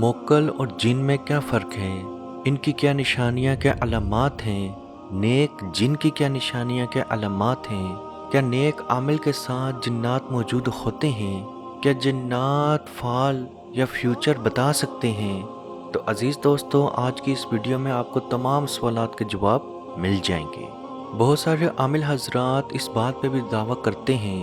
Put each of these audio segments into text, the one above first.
मोक्कल और जिन में क्या फ़र्क है? इनकी क्या निशानियाँ, क्या अलामात हैं? नेक जिन की क्या निशानियाँ, क्या अलामात हैं? क्या नेक आमिल के साथ जिन्नात मौजूद होते हैं? क्या जिन्नात फ़ाल या फ्यूचर बता सकते हैं? तो अज़ीज़ दोस्तों, आज की इस वीडियो में आपको तमाम सवालात के जवाब मिल जाएंगे। बहुत सारे आमिल हजरात इस बात पे भी दावा करते हैं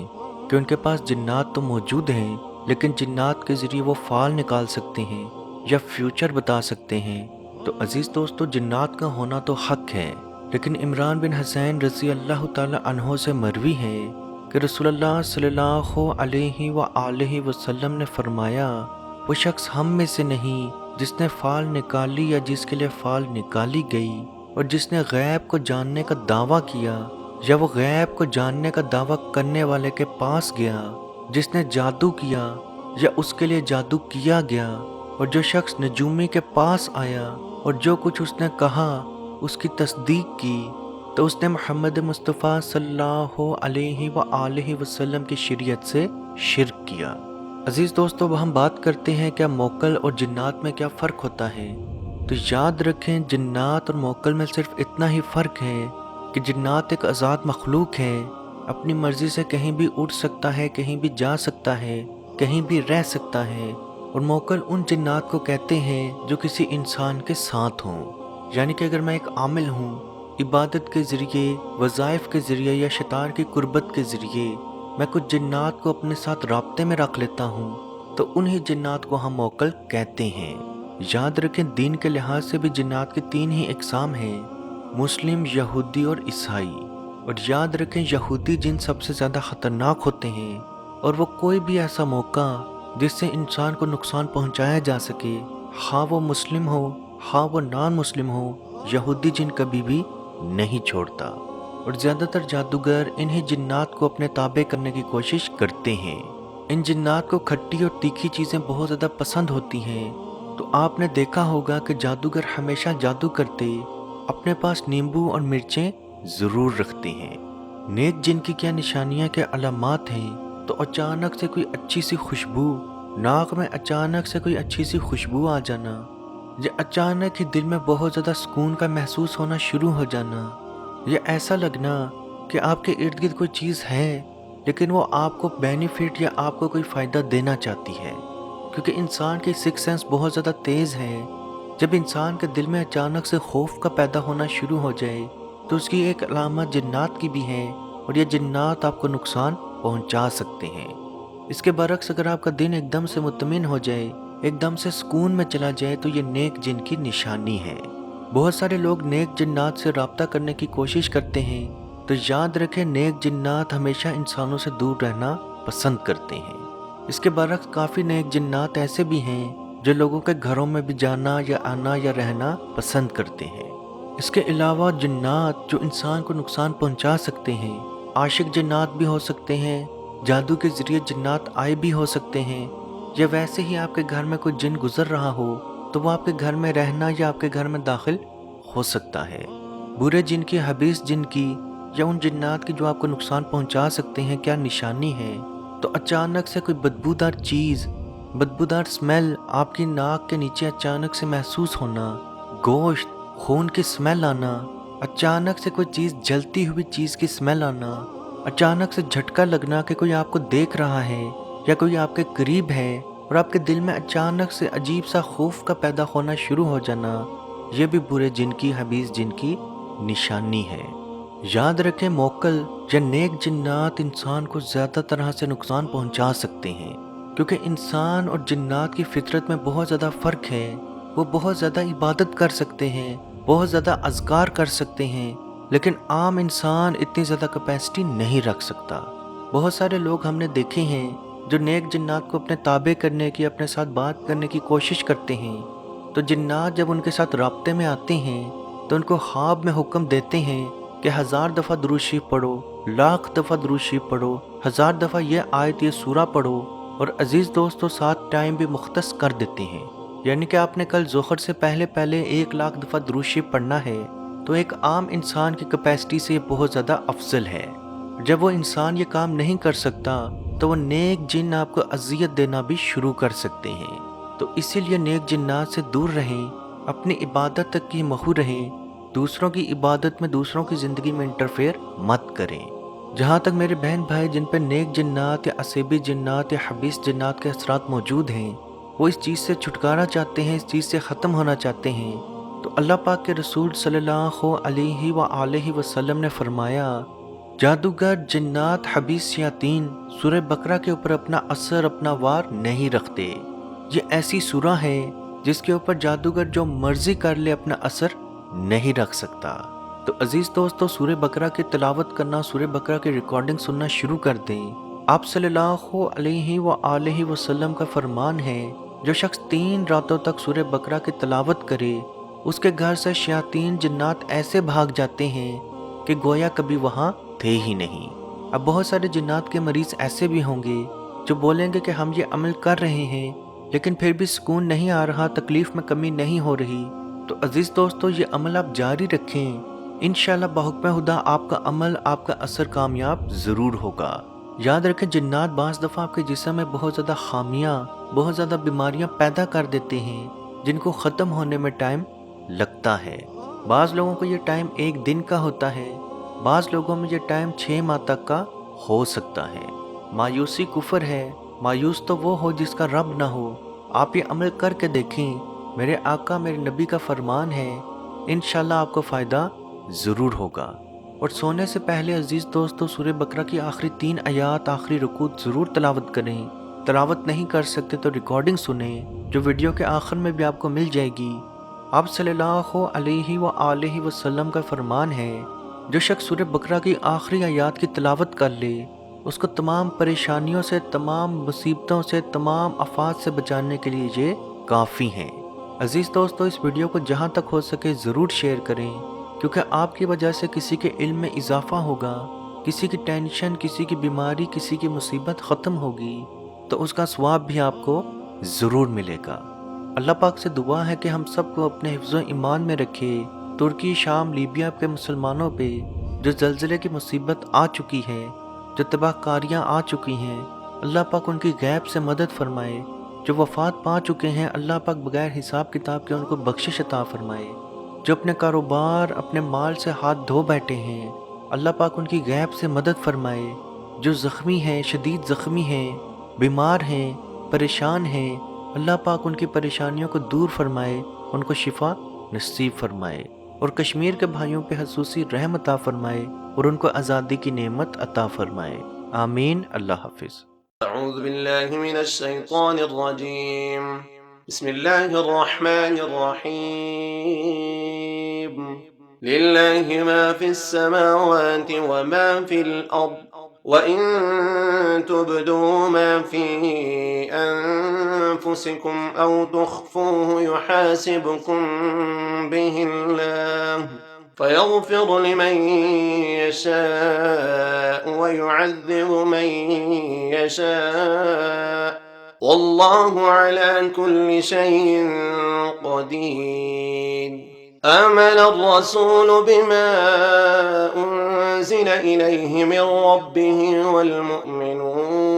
कि उनके पास जिन्नात तो मौजूद हैं, लेकिन जिन्नात के ज़रिए वो फ़ाल निकाल सकते हैं या फ्यूचर बता सकते हैं। तो अज़ीज़ दोस्तों, जिन्नात का होना तो हक है, लेकिन इमरान बिन हुसैन रज़ी अल्लाह ताला अन्हो से मरवी है कि रसूलुल्लाह सल्लल्लाहु अलैहि व आलिहि वसल्लम ने फरमाया, वो शख्स हम में से नहीं जिसने फ़ाल निकाली या जिसके लिए फ़ाल निकाली गई, और जिसने गैब को जानने का दावा किया या वो गैब को जानने का दावा करने वाले के पास गया, जिसने जादू किया या उसके लिए जादू किया गया, और जो शख्स नजूमी के पास आया और जो कुछ उसने कहा उसकी तस्दीक की, तो उसने मोहम्मद मुस्तफ़ा सल्लल्लाहु अलैहि व आलिहि वसल्लम की शरीयत से शिरक किया। अजीज़ दोस्तों, अब हम बात करते हैं क्या मोक्कल और जिन्नात में क्या फ़र्क होता है। तो याद रखें, जिन्नात और मोक्कल में सिर्फ इतना ही फ़र्क है कि जिन्नात एक आज़ाद मखलूक है, अपनी मर्ज़ी से कहीं भी उड़ सकता है, कहीं भी जा सकता है, कहीं भी रह सकता है। और मोक्कल उन जिन्नात को कहते हैं जो किसी इंसान के साथ हों। यानी कि अगर मैं एक आमिल हूँ, इबादत के ज़रिए, वज़ाइफ के ज़रिए या शैतान की कुर्बत के ज़रिए मैं कुछ जिन्नात को अपने साथ राब्ते में रख लेता हूँ, तो उन्हीं जिन्नात को हम मोक्कल कहते हैं। याद रखें, दीन के लिहाज से भी जिन्नात की तीन ही इकसाम हैं, मुस्लिम, यहूदी और ईसाई। और याद रखें, यहूदी जिन सबसे ज़्यादा ख़तरनाक होते हैं, और वो कोई भी ऐसा मौका जिससे इंसान को नुकसान पहुंचाया जा सके, हाँ वो मुस्लिम हो हाँ वो नॉन मुस्लिम हो, यहूदी जिन कभी भी नहीं छोड़ता। और ज़्यादातर जादूगर इन्हीं जिन्नात को अपने ताबे करने की कोशिश करते हैं। इन जिन्नात को खट्टी और तीखी चीज़ें बहुत ज़्यादा पसंद होती हैं। तो आपने देखा होगा कि जादूगर हमेशा जादू करते अपने पास नींबू और मिर्चें ज़रूर रखते हैं। नेक जिन की क्या निशानियाँ, क्या अलामात हैं। तो अचानक से कोई अच्छी सी खुशबू, नाक में अचानक से कोई अच्छी सी खुशबू आ जाना, या अचानक ही दिल में बहुत ज़्यादा सुकून का महसूस होना शुरू हो जाना, या ऐसा लगना कि आपके इर्द गिर्द कोई चीज़ है लेकिन वो आपको बेनिफिट या आपको कोई फ़ायदा देना चाहती है। क्योंकि इंसान की सिक्स सेंस बहुत ज़्यादा तेज़ है। जब इंसान के दिल में अचानक से खौफ का पैदा होना शुरू हो जाए तो उसकी एक अलामत जिन्नात की भी है, और ये जिन्नात आपको नुकसान पहुंचा सकते हैं। इसके बरक्स अगर आपका दिन एकदम से मुतमिन हो जाए, एकदम से सुकून में चला जाए, तो ये नेक जिन की निशानी है। बहुत सारे लोग नेक जिन्नात से राब्ता करने की कोशिश करते हैं, तो याद रखें, नेक जिन्नात हमेशा इंसानों से दूर रहना पसंद करते हैं। इसके बरक्स काफ़ी नेक जिन्नात ऐसे भी हैं जो लोगों के घरों में भी जाना या आना या रहना पसंद करते हैं। इसके अलावा जिन्नात जो इंसान को नुकसान पहुंचा सकते हैं, आशिक जिन्नात भी हो सकते हैं, जादू के ज़रिए जिन्नात आए भी हो सकते हैं, या वैसे ही आपके घर में कोई जिन गुजर रहा हो तो वो आपके घर में रहना या आपके घर में दाखिल हो सकता है। बुरे जिन की, हबीस जिन की, या उन जिन्नात की जो आपको नुकसान पहुंचा सकते हैं, क्या निशानी है। तो अचानक से कोई बदबूदार चीज़, बदबूदार स्मेल आपकी नाक के नीचे अचानक से महसूस होना, गोश्त, खून की स्मेल आना, अचानक से कोई चीज़, जलती हुई चीज़ की स्मेल आना, अचानक से झटका लगना कि कोई आपको देख रहा है या कोई आपके करीब है, और आपके दिल में अचानक से अजीब सा खौफ का पैदा होना शुरू हो जाना, यह भी बुरे जिन की, हबीस जिन की निशानी है। याद रखें, मोक्कल या नेक जिन्नात इंसान को ज़्यादा तरह से नुकसान पहुंचा सकते हैं, क्योंकि इंसान और जिन्नात की फितरत में बहुत ज़्यादा फ़र्क है। वो बहुत ज़्यादा इबादत कर सकते हैं, बहुत ज़्यादा अज़कार कर सकते हैं, लेकिन आम इंसान इतनी ज़्यादा कैपेसिटी नहीं रख सकता। बहुत सारे लोग हमने देखे हैं जो नेक जिन्नात को अपने ताबे करने की, अपने साथ बात करने की कोशिश करते हैं, तो जिन्नात जब उनके साथ राब्ते में आते हैं तो उनको ख्वाब में हुक्म देते हैं कि 1000 दफ़ा दुरूद शरीफ पढ़ो, लाख दफ़ा दुरूद शरीफ पढ़ो, 1000 दफ़ा ये आयत, ये सूरा पढ़ो, और अजीज़ दोस्तों, साथ टाइम भी मुख्तस कर देते हैं। यानी कि आपने कल ज़ोहर से पहले पहले 1 लाख दफ़ा दुरूद शरीफ पढ़ना है, तो एक आम इंसान की कैपेसिटी से ये बहुत ज़्यादा अफजल है। जब वो इंसान ये काम नहीं कर सकता तो वो नेक जिन आपको अजियत देना भी शुरू कर सकते हैं। تو اسی لیے نیک جنات سے دور رہیں، اپنی عبادت تک کی مخو رہیں، دوسروں کی عبادت میں دوسروں کی زندگی میں انٹرفیئر مت کریں۔ جہاں تک میرے بہن بھائی جن پہ نیک جنات یا اسیبی جنات یا حبیث جنات کے اثرات موجود ہیں، وہ اس چیز سے چھٹکارا چاہتے ہیں، اس چیز سے ختم ہونا چاہتے ہیں، تو اللہ پاک کے رسول صلی اللہ علیہ وآلہ وسلم نے فرمایا، جادوگر، جنات، حبیث شیاطین سورہ بقرہ کے اوپر اپنا اثر، اپنا وار نہیں رکھتے۔ یہ ایسی سورہ ہے جس کے اوپر جادوگر جو مرضی کر لے اپنا اثر نہیں رکھ سکتا۔ تو عزیز دوستو، سورہ بقرہ کی تلاوت کرنا، سورہ بقرہ کی ریکارڈنگ سننا شروع کر دیں۔ آپ صلی اللہ علیہ وآلہ وسلم کا فرمان ہے، جو شخص 3 راتوں تک سورہ بقرہ کی تلاوت کرے، اس کے گھر سے شیاطین جنات ایسے بھاگ جاتے ہیں کہ گویا کبھی وہاں تھے ہی نہیں۔ اب بہت سارے جنات کے مریض ایسے بھی ہوں گے جو بولیں گے کہ ہم یہ عمل کر رہے ہیں لیکن پھر بھی سکون نہیں آ رہا، تکلیف میں کمی نہیں ہو رہی۔ تو عزیز دوستو، یہ عمل آپ جاری رکھیں، انشاءاللہ بحکم خدا آپ کا عمل، آپ کا اثر کامیاب ضرور ہوگا۔ یاد رکھیں، جنات بعض دفعہ آپ کے جسم میں بہت زیادہ خامیاں، بہت زیادہ بیماریاں پیدا کر دیتے ہیں جن کو ختم ہونے میں ٹائم لگتا ہے۔ بعض لوگوں کو یہ ٹائم 1 دن کا ہوتا ہے، بعض لوگوں میں یہ ٹائم 6 ماہ تک کا ہو سکتا ہے۔ مایوسی کفر ہے، مایوس تو وہ ہو جس کا رب نہ ہو۔ آپ یہ عمل کر کے دیکھیں، میرے آقا، میرے نبی کا فرمان ہے، انشاءاللہ آپ کو فائدہ ضرور ہوگا۔ اور سونے سے پہلے عزیز دوستو، سورہ بقرہ کی آخری 3 آیات، آخری رکوع ضرور تلاوت کریں۔ تلاوت نہیں کر سکتے تو ریکارڈنگ سنیں، جو ویڈیو کے آخر میں بھی آپ کو مل جائے گی۔ آپ صلی اللہ علیہ وآلہ وسلم کا فرمان ہے، جو شخص سورہ بقرہ کی آخری آیات کی تلاوت کر لے، اس کو تمام پریشانیوں سے، تمام مصیبتوں سے، تمام آفات سے بچانے کے لیے یہ کافی ہیں۔ عزیز دوستو، اس ویڈیو کو جہاں تک ہو سکے ضرور شیئر کریں، کیونکہ آپ کی وجہ سے کسی کے علم میں اضافہ ہوگا، کسی کی ٹینشن، کسی کی بیماری، کسی کی مصیبت ختم ہوگی، تو اس کا ثواب بھی آپ کو ضرور ملے گا۔ اللہ پاک سے دعا ہے کہ ہم سب کو اپنے حفظ و ایمان میں رکھے۔ ترکی، شام، لیبیا کے مسلمانوں پہ جو زلزلے کی مصیبت آ چکی ہے، جو تباہ کاریاں آ چکی ہیں، اللہ پاک ان کی غیب سے مدد فرمائے۔ جو وفات پا چکے ہیں، اللہ پاک بغیر حساب کتاب کے ان کو بخشش عطا فرمائے۔ جو اپنے کاروبار، اپنے مال سے ہاتھ دھو بیٹھے ہیں، اللہ پاک ان کی غیب سے مدد فرمائے۔ جو زخمی ہیں، شدید زخمی ہیں، بیمار ہیں، پریشان ہیں، اللہ پاک ان کی پریشانیوں کو دور فرمائے، ان کو شفا نصیب فرمائے، اور کشمیر کے بھائیوں پہ خصوصی رحم عطا فرمائے اور ان کو آزادی کی نعمت عطا فرمائے۔ آمین۔ اللہ حافظ۔ اعوذ باللہ من الشیطان الرجیم، بسم اللہ الرحمن الرحیم، للہ ما فی السماوات وما فی الارض وَإِن تُبْدُوا مَا فِي أَنفُسِكُمْ أَوْ تُخْفُوهُ يُحَاسِبْكُم بِهِ اللَّهُ فَيَغْفِرُ لِمَن يَشَاءُ وَيُعَذِّبُ مَن يَشَاءُ وَاللَّهُ عَلَى كُلِّ شَيْءٍ قَدِيرٌ۔ آمن الرسول بما أنزل إليه من ربه والمؤمنون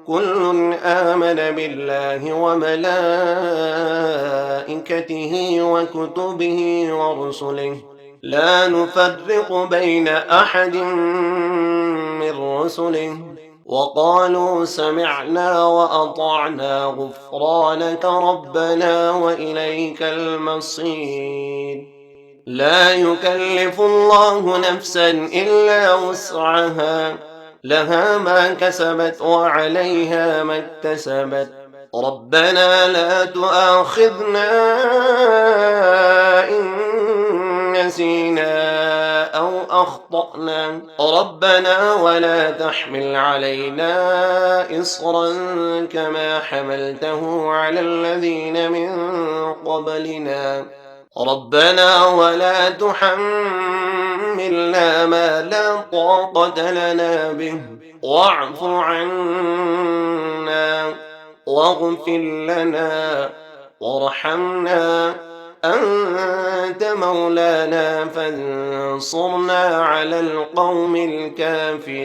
كل آمن بالله وملائكته وكتبه ورسله لا نفرق بين أحد من رسله وقالوا سمعنا وأطعنا غفرانك ربنا وإليك المصير۔ لا يكلف الله نفسا إلا وسعها، لها ما كسبت وعليها ما اكتسبت، ربنا لا تؤاخذنا إن نسينا أو أخطأنا، ربنا ولا تحمل علينا إصرا كما حملته على الذين من قبلنا، ربنا ولا تحملنا ما لا طاقة لنا به، واعف عنا واغفر لنا وارحمنا، أنت مولانا فانصرنا على القوم الكافرين۔